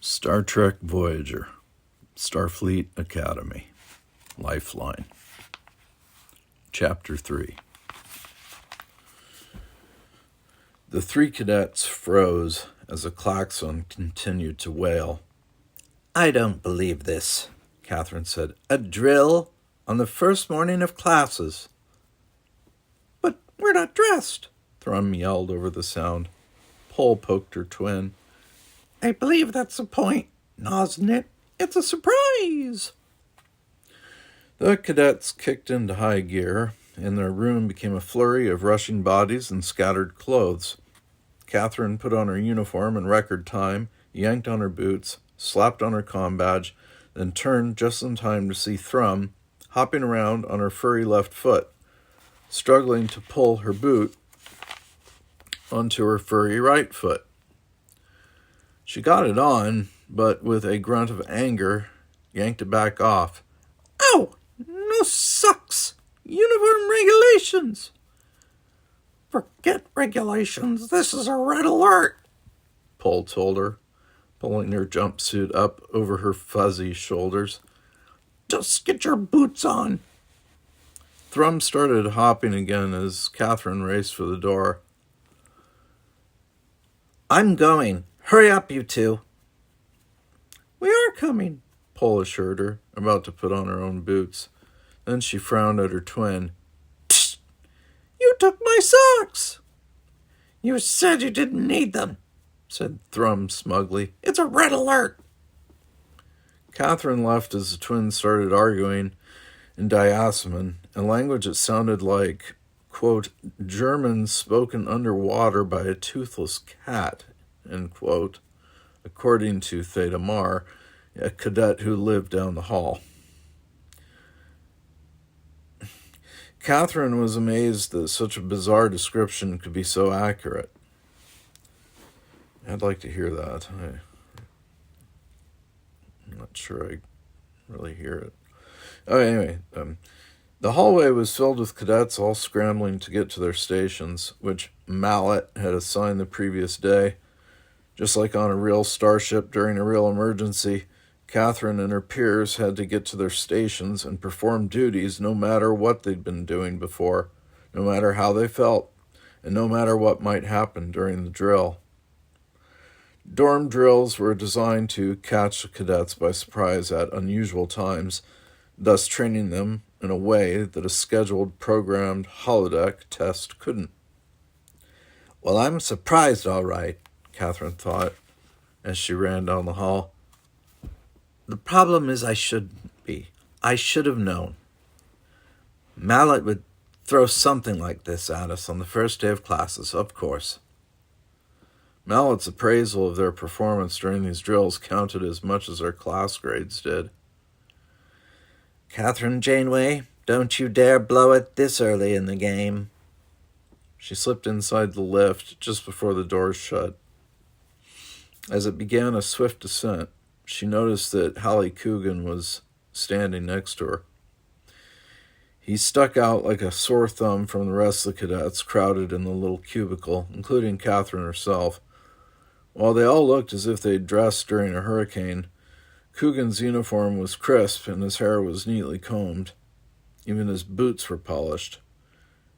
Star Trek Voyager, Starfleet Academy, Lifeline. Chapter 3. The three cadets froze as a klaxon continued to wail. "I don't believe this," Kathryn said. "A drill on the first morning of classes." "But we're not dressed," Thrum yelled over the sound. Pol poked her twin. "I believe that's the point, isn't it? It's a surprise." The cadets kicked into high gear, and their room became a flurry of rushing bodies and scattered clothes. Kathryn put on her uniform in record time, yanked on her boots, slapped on her comm badge, then turned just in time to see Thrum hopping around on her furry left foot, struggling to pull her boot onto her furry right foot. She got it on, but with a grunt of anger, yanked it back off. "Ow! No socks! Uniform regulations!" "Forget regulations. This is a red alert," Pol told her, pulling her jumpsuit up over her fuzzy shoulders. "Just get your boots on." Thrum started hopping again as Kathryn raced for the door. "I'm going. Hurry up, you two." "We are coming," Pol assured her, about to put on her own boots. Then she frowned at her twin. "Psst! You took my socks." "You said you didn't need them," said Thrum smugly. "It's a red alert." Kathryn left as the twins started arguing in diasamin, a language that sounded like, quote, German spoken underwater by a toothless cat, end quote, according to Theta Mar, a cadet who lived down the hall. Kathryn was amazed that such a bizarre description could be so accurate. I'd like to hear that. I'm not sure I really hear it. Oh, anyway, the hallway was filled with cadets all scrambling to get to their stations, which Mallet had assigned the previous day. Just like on a real starship during a real emergency, Kathryn and her peers had to get to their stations and perform duties no matter what they'd been doing before, no matter how they felt, and no matter what might happen during the drill. Dorm drills were designed to catch the cadets by surprise at unusual times, thus training them in a way that a scheduled, programmed holodeck test couldn't. "Well, I'm surprised, all right," Kathryn thought, as she ran down the hall. "The problem is I shouldn't be. I should have known. Mallet would throw something like this at us on the first day of classes, of course." Mallet's appraisal of their performance during these drills counted as much as their class grades did. "Kathryn Janeway, don't you dare blow it this early in the game." She slipped inside the lift just before the doors shut. As it began a swift descent, she noticed that Hallie Coogan was standing next to her. He stuck out like a sore thumb from the rest of the cadets crowded in the little cubicle, including Kathryn herself. While they all looked as if they'd dressed during a hurricane, Coogan's uniform was crisp and his hair was neatly combed. Even his boots were polished.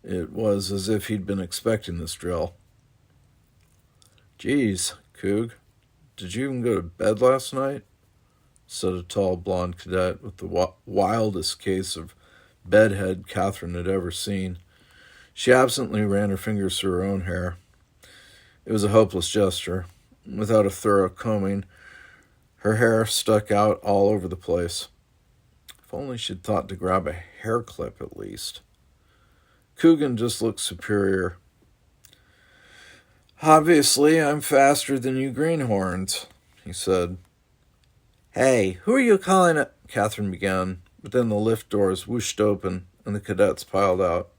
It was as if he'd been expecting this drill. "Geez, Coog, did you even go to bed last night?" said a tall blonde cadet with the wildest case of bedhead Kathryn had ever seen. She absently ran her fingers through her own hair. It was a hopeless gesture. Without a thorough combing, her hair stuck out all over the place. If only she'd thought to grab a hair clip at least. Coogan just looked superior. "Obviously, I'm faster than you greenhorns," he said. "Hey, who are you calling it?" Kathryn began, but then the lift doors whooshed open and the cadets piled out.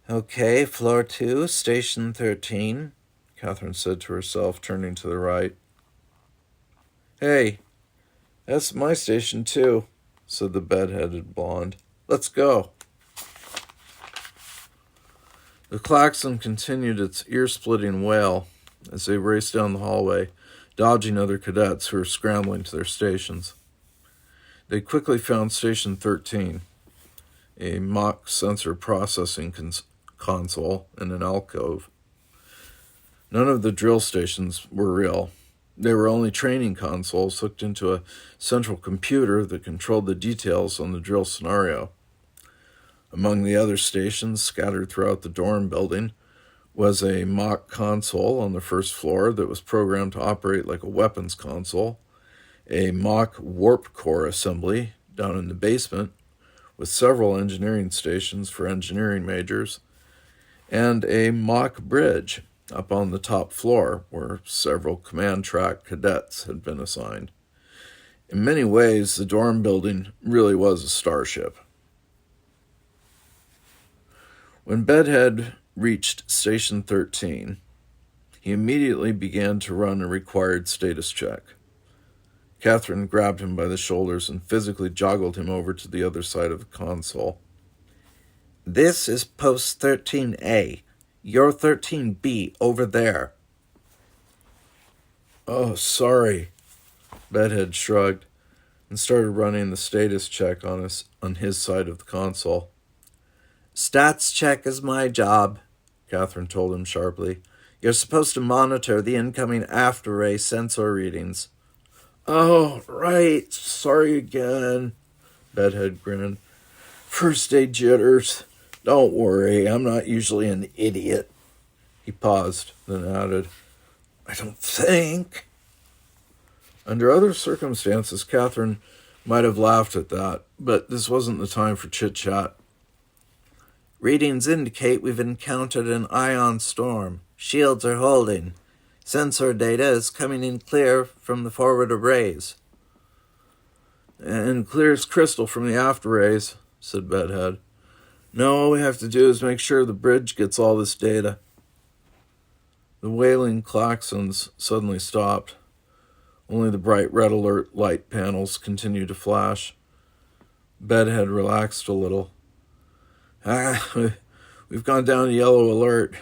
"Okay, floor 2, station 13, Kathryn said to herself, turning to the right. "Hey, that's my station too," said the bed-headed blonde. "Let's go." The klaxon continued its ear-splitting wail as they raced down the hallway, dodging other cadets who were scrambling to their stations. They quickly found Station 13, a mock sensor processing console in an alcove. None of the drill stations were real. They were only training consoles hooked into a central computer that controlled the details on the drill scenario. Among the other stations scattered throughout the dorm building was a mock console on the first floor that was programmed to operate like a weapons console, a mock warp core assembly down in the basement with several engineering stations for engineering majors, and a mock bridge up on the top floor where several command track cadets had been assigned. In many ways, the dorm building really was a starship. When Bedhead reached Station 13, he immediately began to run a required status check. Kathryn grabbed him by the shoulders and physically joggled him over to the other side of the console. This is post 13A. You're 13B over there. Oh, sorry. Bedhead shrugged and started running the status check on his side of the console. Stats check is my job, Kathryn told him sharply. You're supposed to monitor the incoming after-ray sensor readings. Oh, right. Sorry again, Bedhead grinned. First day jitters. Don't worry, I'm not usually an idiot. He paused, then added, I don't think. Under other circumstances, Kathryn might have laughed at that, but this wasn't the time for chit-chat. Readings indicate we've encountered an ion storm. Shields are holding. Sensor data is coming in clear from the forward arrays. And clear as crystal from the aft arrays, said Bedhead. No, all we have to do is make sure the bridge gets all this data. The wailing klaxons suddenly stopped. Only the bright red alert light panels continued to flash. Bedhead relaxed a little. We've gone down to yellow alert.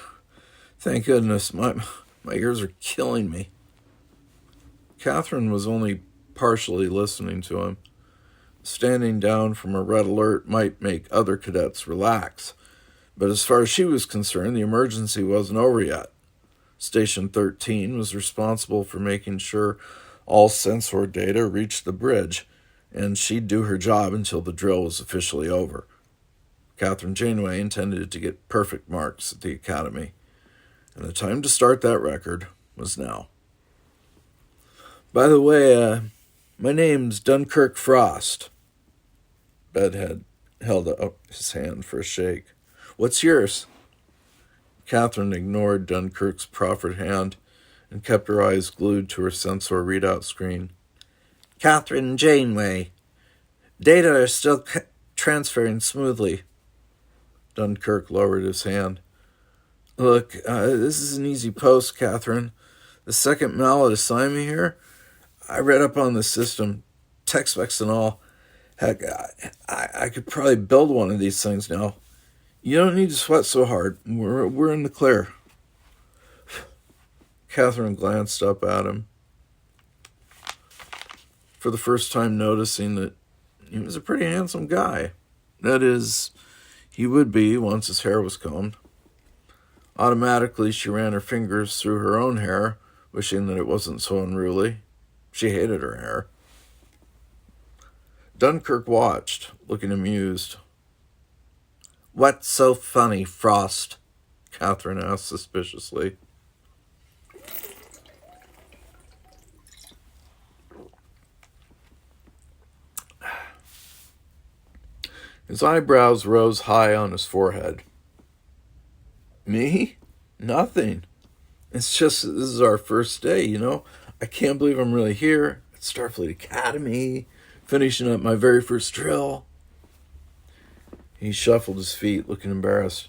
Thank goodness, my ears are killing me. Kathryn was only partially listening to him. Standing down from a red alert might make other cadets relax, but as far as she was concerned, the emergency wasn't over yet. Station 13 was responsible for making sure all sensor data reached the bridge, and she'd do her job until the drill was officially over. Kathryn Janeway intended to get perfect marks at the academy, and the time to start that record was now. By the way, my name's Dunkirk Frost. Bedhead held up his hand for a shake. What's yours? Kathryn ignored Dunkirk's proffered hand and kept her eyes glued to her sensor readout screen. Kathryn Janeway. Data are still transferring smoothly. Dunkirk lowered his hand. Look, this is an easy post, Kathryn. The second mallet assigned me here, I read up on the system, tech specs and all. Heck, I could probably build one of these things now. You don't need to sweat so hard. We're in the clear. Kathryn glanced up at him, for the first time noticing that he was a pretty handsome guy. That is, he would be once his hair was combed. Automatically, she ran her fingers through her own hair, wishing that it wasn't so unruly. She hated her hair. Dunkirk watched, looking amused. What's so funny, Frost? Kathryn asked suspiciously. His eyebrows rose high on his forehead. Me? Nothing. It's just that this is our first day, you know? I can't believe I'm really here at Starfleet Academy, finishing up my very first drill. He shuffled his feet, looking embarrassed.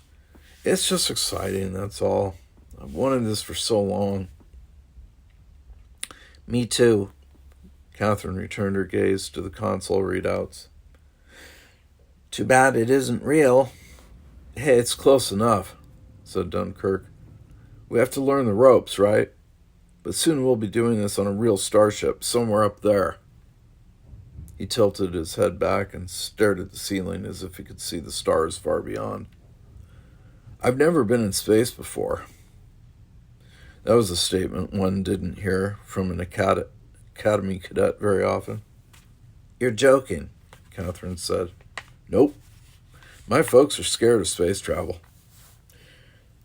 It's just exciting, that's all. I've wanted this for so long. Me too. Kathryn returned her gaze to the console readouts. Too bad it isn't real. Hey, it's close enough, said Dunkirk. We have to learn the ropes, right? But soon we'll be doing this on a real starship, somewhere up there. He tilted his head back and stared at the ceiling as if he could see the stars far beyond. I've never been in space before. That was a statement one didn't hear from an academy cadet very often. You're joking, Kathryn said. Nope. My folks are scared of space travel.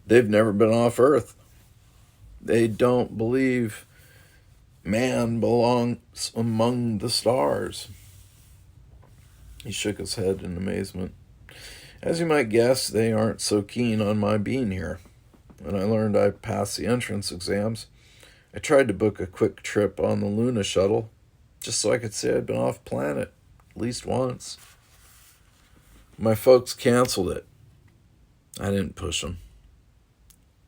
They've never been off Earth. They don't believe man belongs among the stars. He shook his head in amazement. As you might guess, they aren't so keen on my being here. When I learned I passed the entrance exams, I tried to book a quick trip on the Luna shuttle, just so I could say I'd been off planet at least once. My folks canceled it. I didn't push them.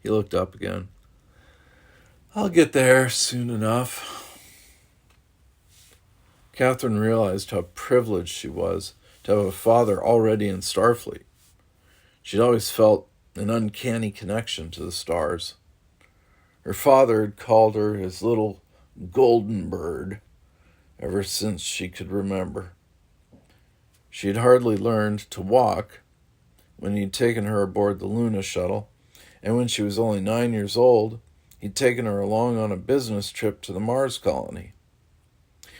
He looked up again. I'll get there soon enough. Kathryn realized how privileged she was to have a father already in Starfleet. She'd always felt an uncanny connection to the stars. Her father had called her his little golden bird ever since she could remember. She had hardly learned to walk when he'd taken her aboard the Luna shuttle, and when she was only 9 years old, he'd taken her along on a business trip to the Mars colony.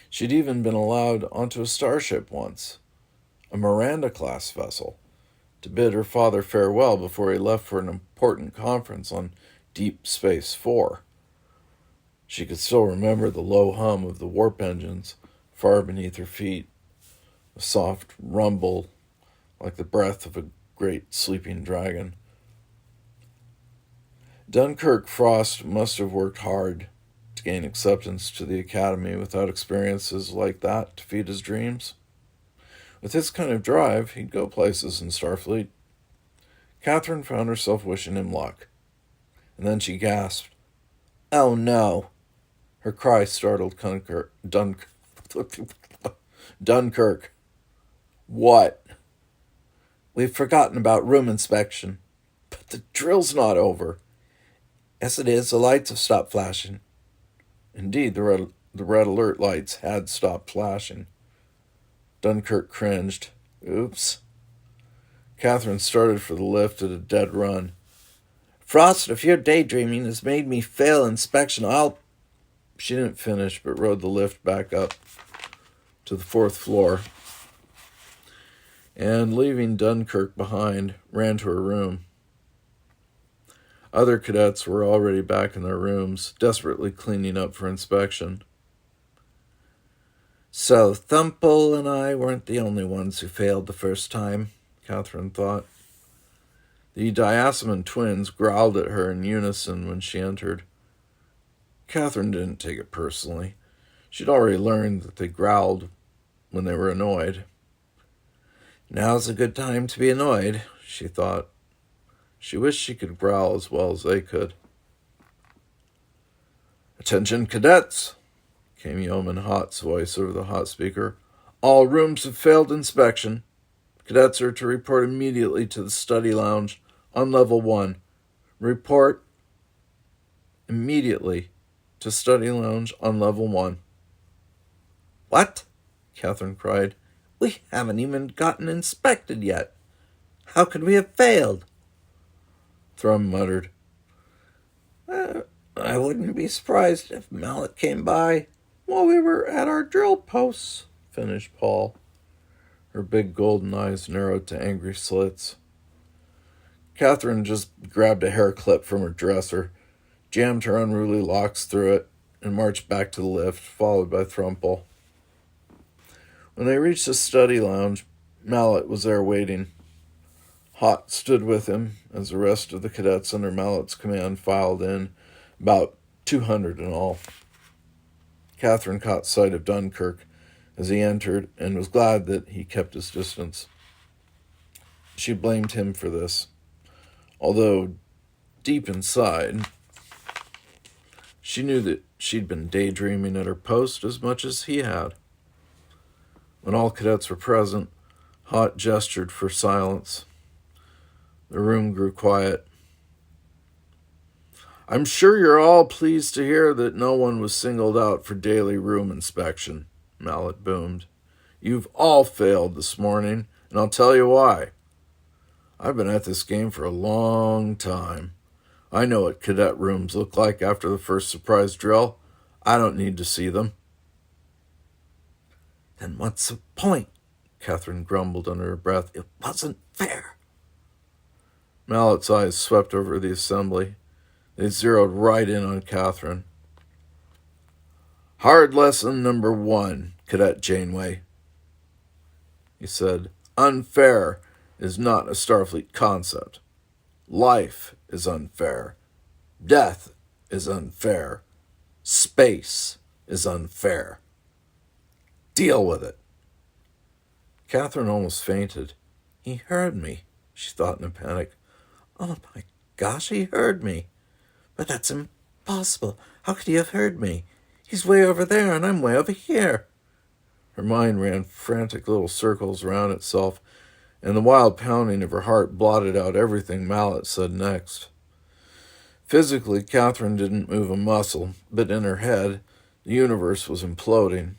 She'd even been allowed onto a starship once, a Miranda-class vessel, to bid her father farewell before he left for an important conference on Deep Space 4. She could still remember the low hum of the warp engines far beneath her feet, a soft rumble like the breath of a great sleeping dragon. Dunkirk Frost must have worked hard to gain acceptance to the Academy without experiences like that to feed his dreams. With his kind of drive, he'd go places in Starfleet. Kathryn found herself wishing him luck. And then she gasped, "Oh no!" Her cry startled Dunkirk. What? We've forgotten about room inspection. But the drill's not over. Yes, it is. The lights have stopped flashing. Indeed, the red alert lights had stopped flashing. Dunkirk cringed. Oops. Kathryn started for the lift at a dead run. Frost, if your daydreaming has made me fail inspection, I'll... She didn't finish, but rode the lift back up to the 4th floor, and leaving Dunkirk behind, ran to her room. Other cadets were already back in their rooms, desperately cleaning up for inspection. So Thumple and I weren't the only ones who failed the first time, Kathryn thought. The Diasamon twins growled at her in unison when she entered. Kathryn didn't take it personally. She'd already learned that they growled when they were annoyed. Now's a good time to be annoyed, she thought. She wished she could growl as well as they could. Attention, cadets, came Yeoman Hot's voice over the hot speaker. All rooms have failed inspection. Cadets are to report immediately to the study lounge on level 1. Report immediately to study lounge on level 1. What? Kathryn cried. We haven't even gotten inspected yet. How could we have failed? Thrum muttered. I wouldn't be surprised if Mallet came by while we were at our drill posts, finished Paul. Her big golden eyes narrowed to angry slits. Kathryn just grabbed a hair clip from her dresser, jammed her unruly locks through it, and marched back to the lift, followed by Thrumple. When they reached the study lounge, Mallet was there waiting. Hot stood with him as the rest of the cadets under Mallet's command filed in, about 200 in all. Kathryn caught sight of Dunkirk as he entered and was glad that he kept his distance. She blamed him for this, although deep inside, she knew that she'd been daydreaming at her post as much as he had. When all cadets were present, Hot gestured for silence. The room grew quiet. I'm sure you're all pleased to hear that no one was singled out for daily room inspection, Mallet boomed. You've all failed this morning, and I'll tell you why. I've been at this game for a long time. I know what cadet rooms look like after the first surprise drill. I don't need to see them. Then what's the point? Kathryn grumbled under her breath. It wasn't fair. Mallet's eyes swept over the assembly. They zeroed right in on Kathryn. Hard lesson number 1, Cadet Janeway. He said, unfair is not a Starfleet concept. Life is unfair. Death is unfair. Space is unfair. Deal with it. Kathryn almost fainted. He heard me, she thought in a panic. Oh my gosh, he heard me. But that's impossible. How could he have heard me? He's way over there and I'm way over here. Her mind ran frantic little circles around itself, and the wild pounding of her heart blotted out everything Mallet said next. Physically, Kathryn didn't move a muscle, but in her head, the universe was imploding.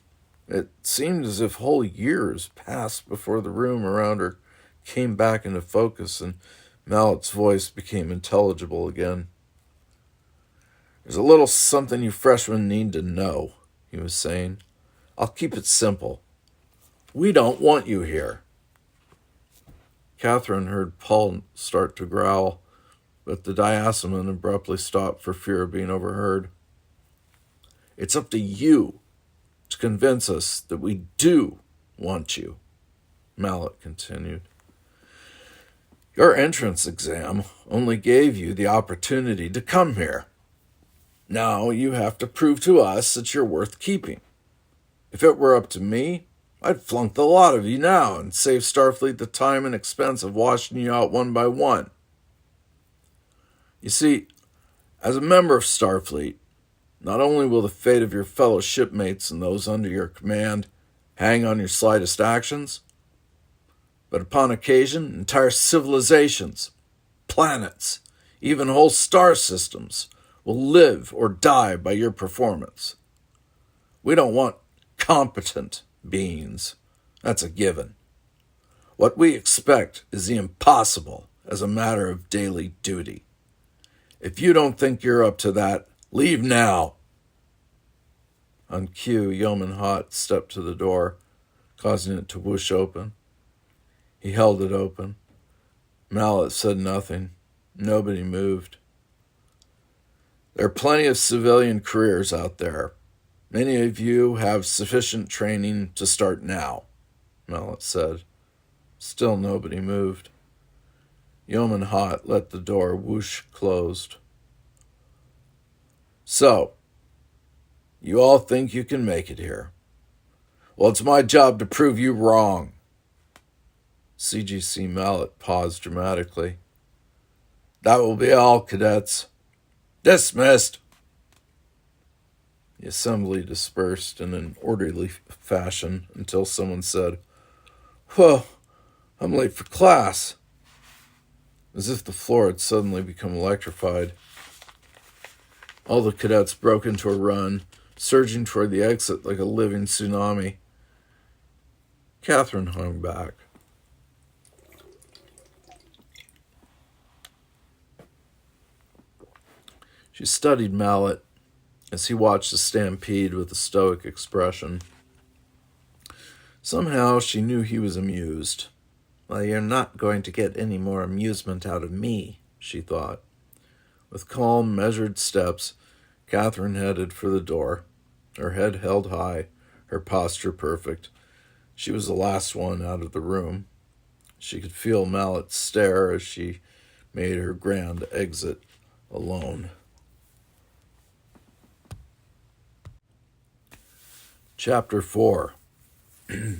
It seemed as if whole years passed before the room around her came back into focus and Mallet's voice became intelligible again. There's a little something you freshmen need to know, he was saying. I'll keep it simple. We don't want you here. Kathryn heard Paul start to growl, but the diaceman abruptly stopped for fear of being overheard. It's up to you to convince us that we do want you, Mallet continued. Your entrance exam only gave you the opportunity to come here. Now you have to prove to us that you're worth keeping. If it were up to me, I'd flunk the lot of you now and save Starfleet the time and expense of washing you out one by one. You see, as a member of Starfleet, not only will the fate of your fellow shipmates and those under your command hang on your slightest actions, but upon occasion, entire civilizations, planets, even whole star systems will live or die by your performance. We don't want competent beings. That's a given. What we expect is the impossible as a matter of daily duty. If you don't think you're up to that, leave now. On cue, Yeoman Hot stepped to the door, causing it to whoosh open. He held it open. Mallet said nothing. Nobody moved. There are plenty of civilian careers out there. Many of you have sufficient training to start now, Mallet said. Still nobody moved. Yeoman Hot let the door whoosh closed. So, you all think you can make it here. Well, it's my job to prove you wrong. CGC Mallet paused dramatically. That will be all, cadets. Dismissed. The assembly dispersed in an orderly fashion until someone said, Well, I'm late for class. As if the floor had suddenly become electrified. All the cadets broke into a run, surging toward the exit like a living tsunami. Kathryn hung back. She studied Mallet as he watched the stampede with a stoic expression. Somehow she knew he was amused. Well, you're not going to get any more amusement out of me, she thought. With calm, measured steps, Kathryn headed for the door, her head held high, her posture perfect. She was the last one out of the room. She could feel Mallet stare as she made her grand exit alone. Chapter 4. A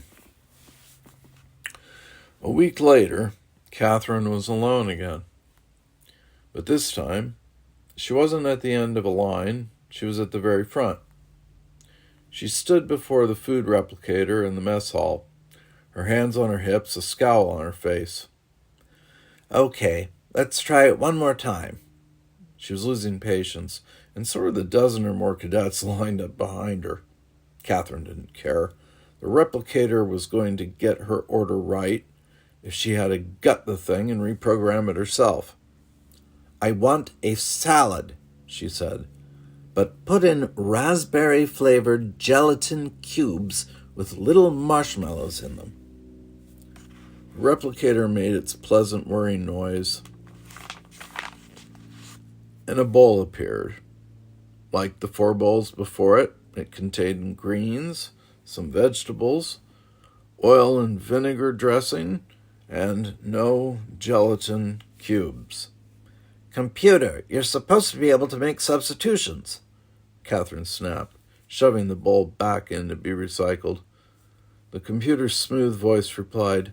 week later, Kathryn was alone again. But this time, she wasn't at the end of a line, she was at the very front. She stood before the food replicator in the mess hall, her hands on her hips, a scowl on her face. Okay, let's try it one more time. She was losing patience, and so were the dozen or more cadets lined up behind her. Kathryn didn't care. The replicator was going to get her order right if she had to gut the thing and reprogram it herself. "I want a salad," she said, "but put in raspberry-flavored gelatin cubes with little marshmallows in them." The replicator made its pleasant whirring noise, and a bowl appeared. Like the 4 bowls before it, it contained greens, some vegetables, oil and vinegar dressing, and no gelatin cubes. "Computer, you're supposed to be able to make substitutions," Kathryn snapped, shoving the bowl back in to be recycled. The computer's smooth voice replied,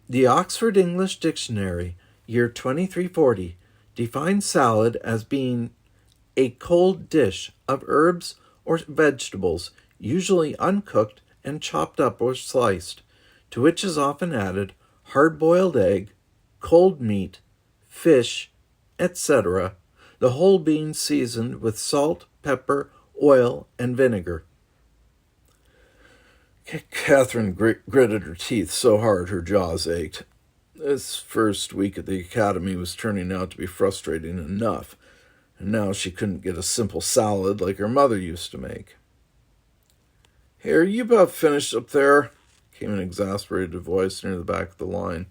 "The Oxford English Dictionary, year 2340, defines salad as being a cold dish of herbs or vegetables, usually uncooked and chopped up or sliced, to which is often added hard-boiled egg, cold meat, fish, etc., the whole being seasoned with salt, pepper, oil, and vinegar." Kathryn gritted her teeth so hard her jaws ached. This first week at the academy was turning out to be frustrating enough, and now she couldn't get a simple salad like her mother used to make. "Hey, are you about finished up there?" came an exasperated voice near the back of the line.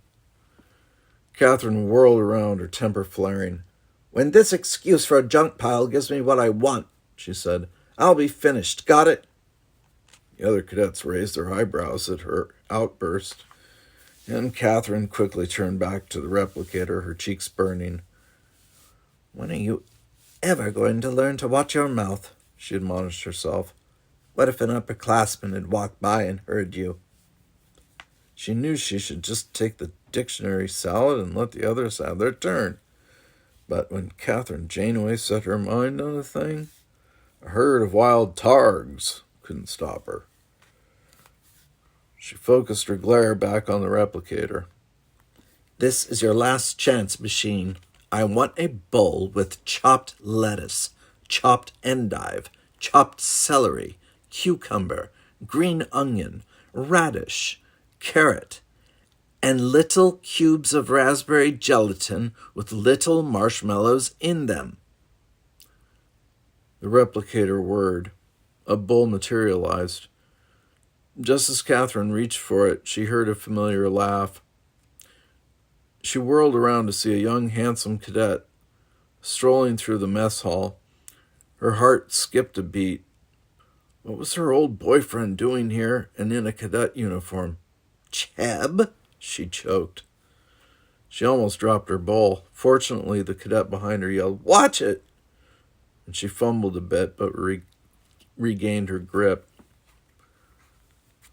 Kathryn whirled around, her temper flaring. "When this excuse for a junk pile gives me what I want," she said, "I'll be finished. Got it?" The other cadets raised their eyebrows at her outburst, and Kathryn quickly turned back to the replicator, her cheeks burning. "When are you ever going to learn to watch your mouth?" she admonished herself. "What if an upperclassman had walked by and heard you?" She knew she should just take the dictionary salad and let the others have their turn. But when Kathryn Janeway set her mind on a thing, a herd of wild targs couldn't stop her. She focused her glare back on the replicator. "This is your last chance, machine. I want a bowl with chopped lettuce, chopped endive, chopped celery, cucumber, green onion, radish, carrot, and little cubes of raspberry gelatin with little marshmallows in them." The replicator whirred. A bowl materialized. Just as Kathryn reached for it, she heard a familiar laugh. She whirled around to see a young, handsome cadet strolling through the mess hall. Her heart skipped a beat. What was her old boyfriend doing here and in a cadet uniform? "Cheb?" she choked. She almost dropped her bowl. Fortunately, the cadet behind her yelled, "Watch it!" And she fumbled a bit, but regained her grip.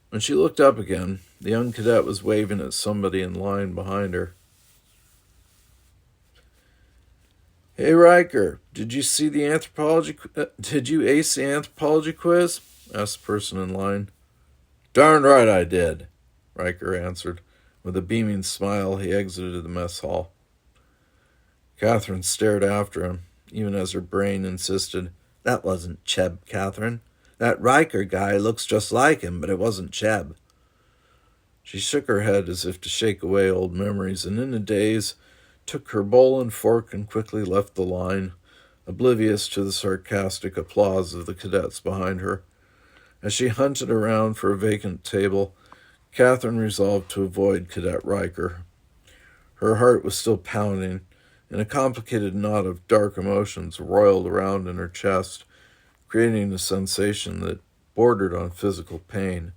When she looked up again, the young cadet was waving at somebody in line behind her. "Hey, Riker, did you ace the anthropology quiz?" asked the person in line. "Darn right I did," Riker answered. With a beaming smile, he exited the mess hall. Kathryn stared after him, even as her brain insisted, "That wasn't Cheb, Kathryn. That Riker guy looks just like him, but it wasn't Cheb." She shook her head as if to shake away old memories, and in a daze took her bowl and fork and quickly left the line, oblivious to the sarcastic applause of the cadets behind her. As she hunted around for a vacant table, Kathryn resolved to avoid Cadet Riker. Her heart was still pounding, and a complicated knot of dark emotions roiled around in her chest, creating a sensation that bordered on physical pain.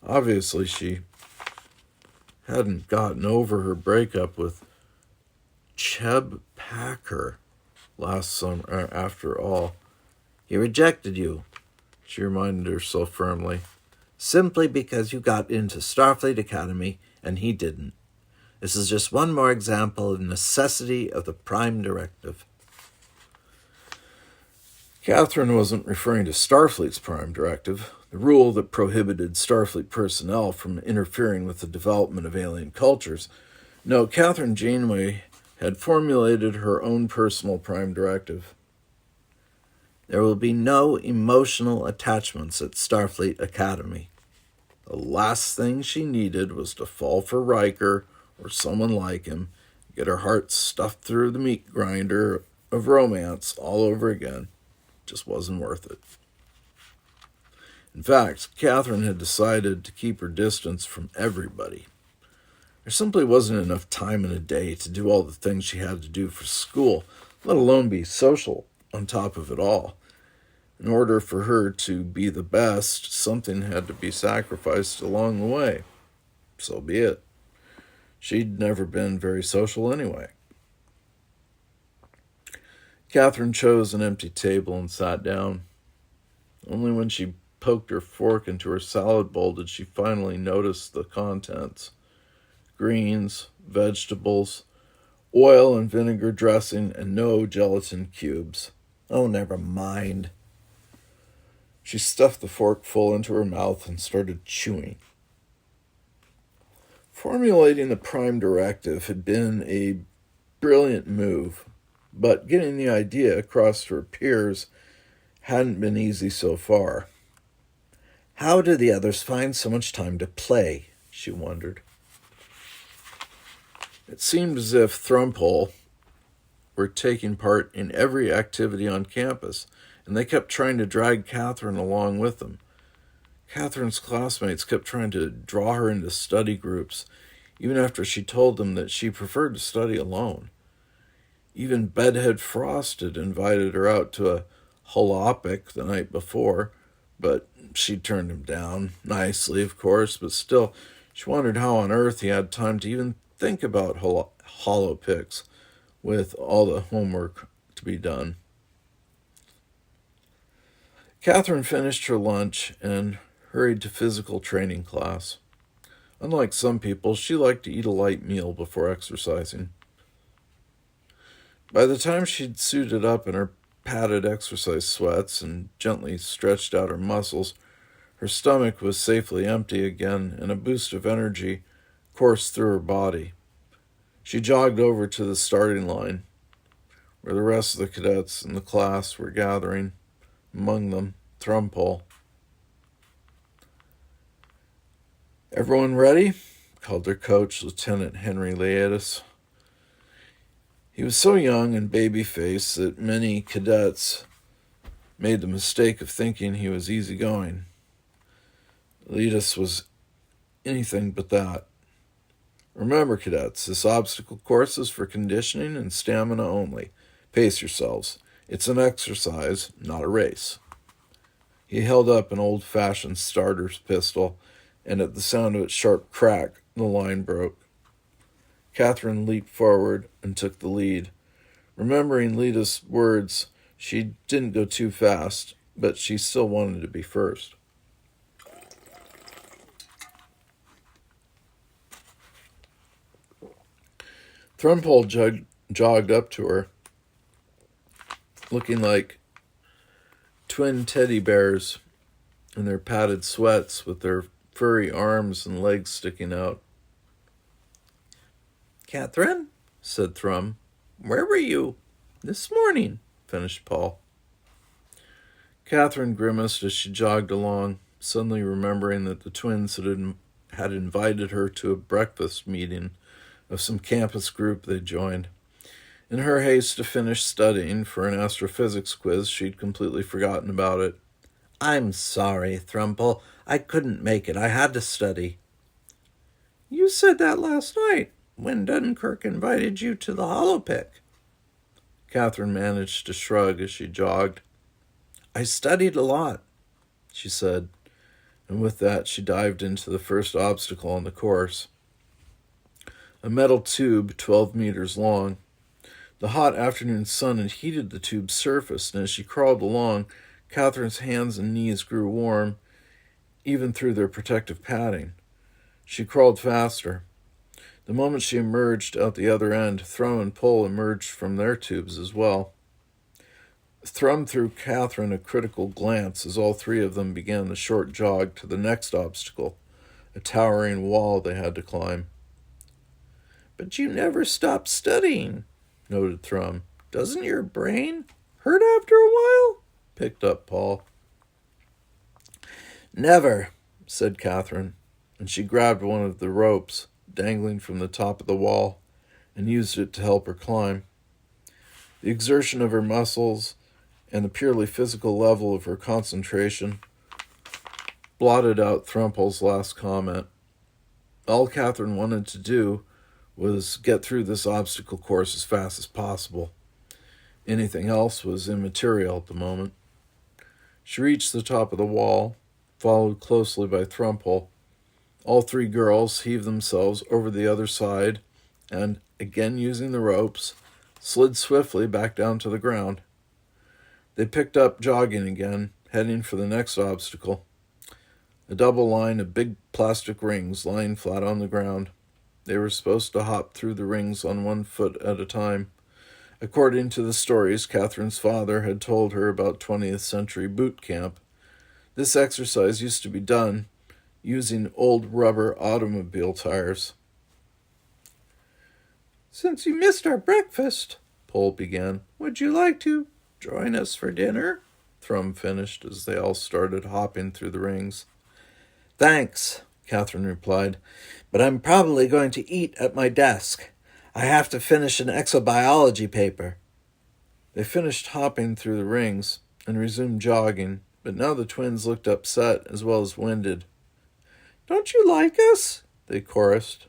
Obviously, she hadn't gotten over her breakup with Cheb Packer last summer, after all. "He rejected you," she reminded herself firmly, "simply because you got into Starfleet Academy and he didn't. This is just one more example of the necessity of the Prime Directive." Kathryn wasn't referring to Starfleet's Prime Directive, the rule that prohibited Starfleet personnel from interfering with the development of alien cultures. No, Kathryn Janeway had formulated her own personal prime directive. There will be no emotional attachments at Starfleet Academy. The last thing she needed was to fall for Riker or someone like him, get her heart stuffed through the meat grinder of romance all over again. Just wasn't worth it. In fact, Kathryn had decided to keep her distance from everybody. There simply wasn't enough time in a day to do all the things she had to do for school, let alone be social on top of it all. In order for her to be the best, something had to be sacrificed along the way. So be it. She'd never been very social anyway. Kathryn chose an empty table and sat down. Only when she poked her fork into her salad bowl did she finally notice the contents. Greens, vegetables, oil and vinegar dressing, and no gelatin cubes. Oh, never mind. She stuffed the fork full into her mouth and started chewing. Formulating the prime directive had been a brilliant move, but getting the idea across to her peers hadn't been easy so far. How do the others find so much time to play? She wondered. It seemed as if Thrumpole were taking part in every activity on campus, and they kept trying to drag Kathryn along with them. Kathryn's classmates kept trying to draw her into study groups, even after she told them that she preferred to study alone. Even Bedhead Frost had invited her out to a holopic the night before, but she turned him down, nicely, of course, but still, she wondered how on earth he had time to even think about holopics with all the homework to be done. Kathryn finished her lunch and hurried to physical training class. Unlike some people, she liked to eat a light meal before exercising. By the time she'd suited up in her padded exercise sweats and gently stretched out her muscles, her stomach was safely empty again, and a boost of energy coursed through her body. She jogged over to the starting line, where the rest of the cadets in the class were gathering, among them Thrumpole. "Everyone ready?" called their coach, Lieutenant Henry Laetus. He was so young and baby-faced that many cadets made the mistake of thinking he was easygoing. Laetus was anything but that. "Remember, cadets, this obstacle course is for conditioning and stamina only. Pace yourselves. It's an exercise, not a race." He held up an old-fashioned starter's pistol, and at the sound of its sharp crack, the line broke. Kathryn leaped forward and took the lead. Remembering Lita's words, she didn't go too fast, but she still wanted to be first. Thrumpole jogged up to her, looking like twin teddy bears in their padded sweats with their furry arms and legs sticking out. "Kathryn," said Thrum, "where were you?" "This morning," finished Paul. Kathryn grimaced as she jogged along, suddenly remembering that the twins had invited her to a breakfast meeting of some campus group they joined. In her haste to finish studying for an astrophysics quiz, she'd completely forgotten about it. "I'm sorry, Thrumpole. I couldn't make it. I had to study." "You said that last night, when Dunkirk invited you to the holopic." Kathryn managed to shrug as she jogged. "I studied a lot," she said, and with that she dived into the first obstacle on the course. A metal tube 12 meters long. The hot afternoon sun had heated the tube's surface, and as she crawled along, Kathryn's hands and knees grew warm, even through their protective padding. She crawled faster. The moment she emerged out the other end, Thrum and Pole emerged from their tubes as well. Thrum threw Kathryn a critical glance as all three of them began the short jog to the next obstacle, a towering wall they had to climb. But you never stop studying, noted Thrum. Doesn't your brain hurt after a while? Picked up Paul. Never, said Kathryn, and she grabbed one of the ropes dangling from the top of the wall and used it to help her climb. The exertion of her muscles and the purely physical level of her concentration blotted out Thrumple's last comment. All Kathryn wanted to do was get through this obstacle course as fast as possible. Anything else was immaterial at the moment. She reached the top of the wall, followed closely by Thrumple. All three girls heaved themselves over the other side and, again using the ropes, slid swiftly back down to the ground. They picked up jogging again, heading for the next obstacle. A double line of big plastic rings lying flat on the ground. They were supposed to hop through the rings on 1 foot at a time. According to the stories Kathryn's father had told her about 20th century boot camp, this exercise used to be done using old rubber automobile tires. Since you missed our breakfast, Paul began, would you like to join us for dinner? Thrum finished as they all started hopping through the rings. Thanks, Kathryn replied, but I'm probably going to eat at my desk. I have to finish an exobiology paper. They finished hopping through the rings and resumed jogging, but now the twins looked upset as well as winded. Don't you like us? They chorused.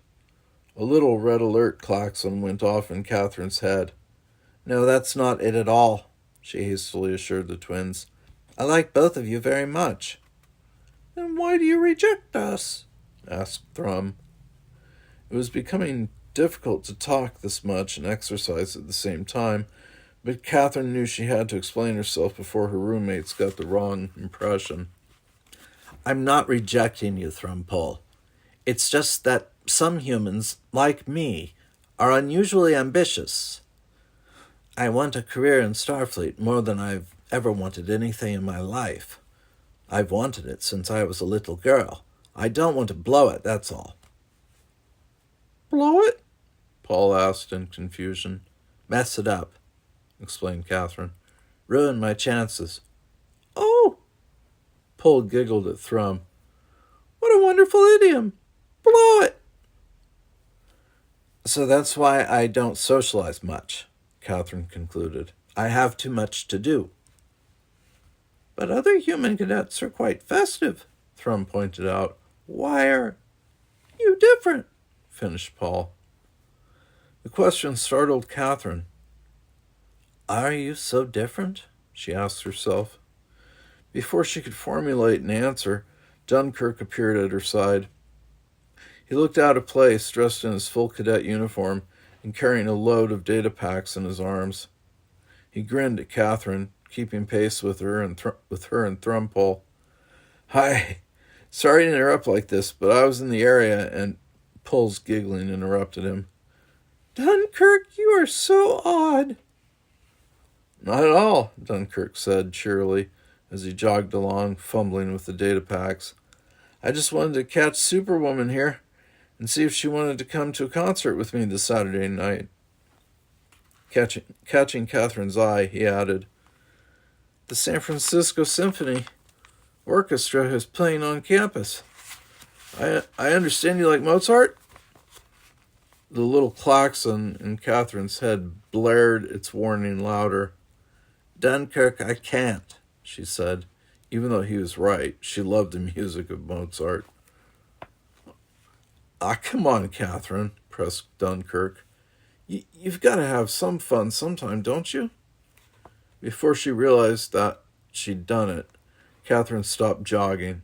A little red alert klaxon went off in Kathryn's head. No, that's not it at all, she hastily assured the twins. I like both of you very much. Then why do you reject us? Asked Thrum. It was becoming difficult to talk this much and exercise at the same time, but Kathryn knew she had to explain herself before her roommates got the wrong impression. I'm not rejecting you, Thrumpole. It's just that some humans, like me, are unusually ambitious. I want a career in Starfleet more than I've ever wanted anything in my life. I've wanted it since I was a little girl. I don't want to blow it, that's all. Blow it? Paul asked in confusion. Mess it up, explained Kathryn. Ruin my chances. Oh! Paul giggled at Thrum. What a wonderful idiom. Blow it! So that's why I don't socialize much, Kathryn concluded. I have too much to do. But other human cadets are quite festive, Thrum pointed out. Why are you different? Finished Paul. The question startled Kathryn. Are you so different? She asked herself. Before she could formulate an answer, Dunkirk appeared at her side. He looked out of place, dressed in his full cadet uniform and carrying a load of data packs in his arms. He grinned at Kathryn, keeping pace with her and Thrumpole. Hi, sorry to interrupt like this, but I was in the area and Pole's giggling interrupted him. Dunkirk, you are so odd. Not at all, Dunkirk said cheerily as he jogged along, fumbling with the data packs. I just wanted to catch Superwoman here and see if she wanted to come to a concert with me this Saturday night. Catching Kathryn's eye, he added, The San Francisco Symphony Orchestra is playing on campus. I understand you like Mozart? The little klaxon in Kathryn's head blared its warning louder. Dunkirk, I can't, she said. Even though he was right, she loved the music of Mozart. Come on, Kathryn, pressed Dunkirk. You've got to have some fun sometime, don't you? Before she realized that she'd done it, Kathryn stopped jogging.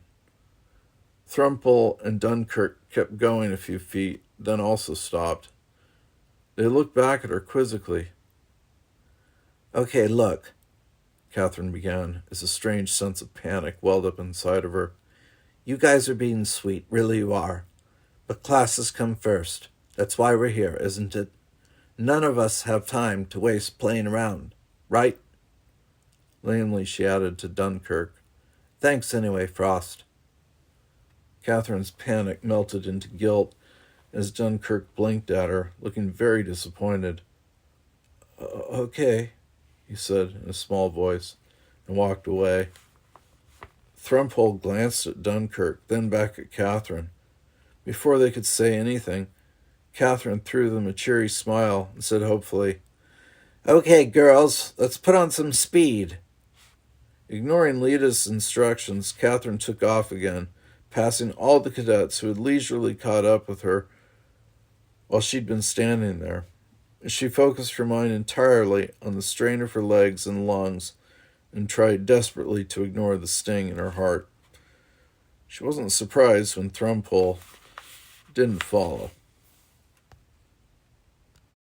Thrumple and Dunkirk kept going a few feet, then also stopped. They looked back at her quizzically. Okay, look, Kathryn began, as a strange sense of panic welled up inside of her. You guys are being sweet, really you are. But classes come first. That's why we're here, isn't it? None of us have time to waste playing around, right? Lamely she added to Dunkirk. Thanks anyway, Frost. Kathryn's panic melted into guilt as Dunkirk blinked at her, looking very disappointed. Okay, he said in a small voice, and walked away. Thrumpole glanced at Dunkirk, then back at Kathryn. Before they could say anything, Kathryn threw them a cheery smile and said hopefully, "Okay, girls, let's put on some speed." Ignoring Lita's instructions, Kathryn took off again, passing all the cadets who had leisurely caught up with her while she'd been standing there. She focused her mind entirely on the strain of her legs and lungs and tried desperately to ignore the sting in her heart. She wasn't surprised when Thrumpole didn't follow.